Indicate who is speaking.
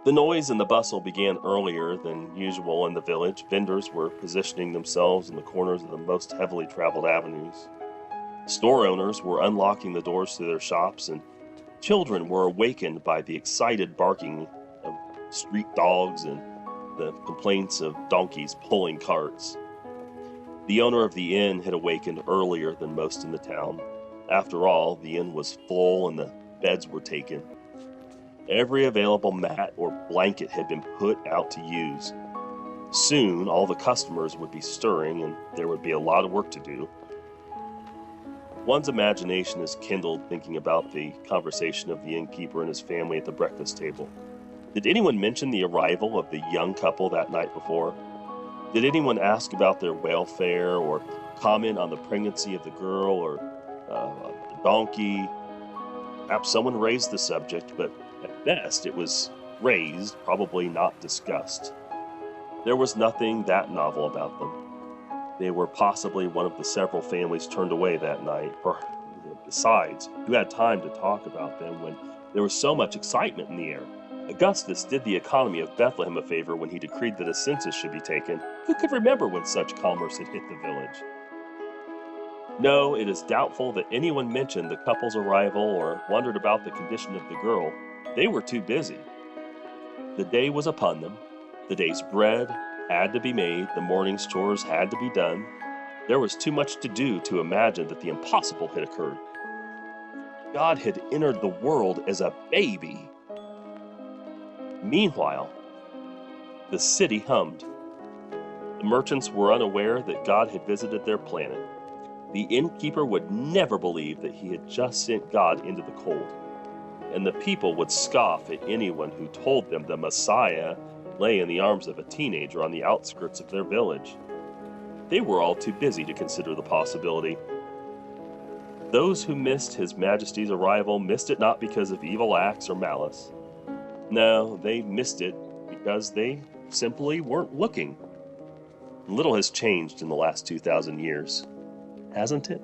Speaker 1: The noise and the bustle began earlier than usual in the village. Vendors were positioning themselves in the corners of the most heavily traveled avenues. Store owners were unlocking the doors to their shops, and children were awakened by the excited barking of street dogs and the complaints of donkeys pulling carts. The owner of the inn had awakened earlier than most in the town. After all, the inn was full and the beds were taken. Every available mat or blanket had been put out to use. Soon, all the customers would be stirring, and there would be a lot of work to do. One's imagination is kindled thinking about the conversation of the innkeeper and his family at the breakfast table. Did anyone mention the arrival of the young couple that night before? Did anyone ask about their welfare or comment on the pregnancy of the girl or the donkey? Perhaps someone raised the subject, but at best it was raised, probably not discussed. There was nothing that novel about them. They were possibly one of the several families turned away that night. Besides, who had time to talk about them when there was so much excitement in the air? Augustus did the economy of Bethlehem a favor when he decreed that a census should be taken. Who could remember when such commerce had hit the village? No, it is doubtful that anyone mentioned the couple's arrival or wondered about the condition of the girl. They were too busy. The day was upon them. The day's bread had to be made. The morning's chores had to be done. There was too much to do to imagine that the impossible had occurred. God had entered the world as a baby. Meanwhile, the city hummed. The merchants were unaware that God had visited their planet. The innkeeper would never believe that he had just sent God into the cold. And the people would scoff at anyone who told them the Messiah lay in the arms of a teenager on the outskirts of their village. They were all too busy to consider the possibility. Those who missed His Majesty's arrival missed it not because of evil acts or malice. No, they missed it because they simply weren't looking. Little has changed in the last 2,000 years, hasn't it?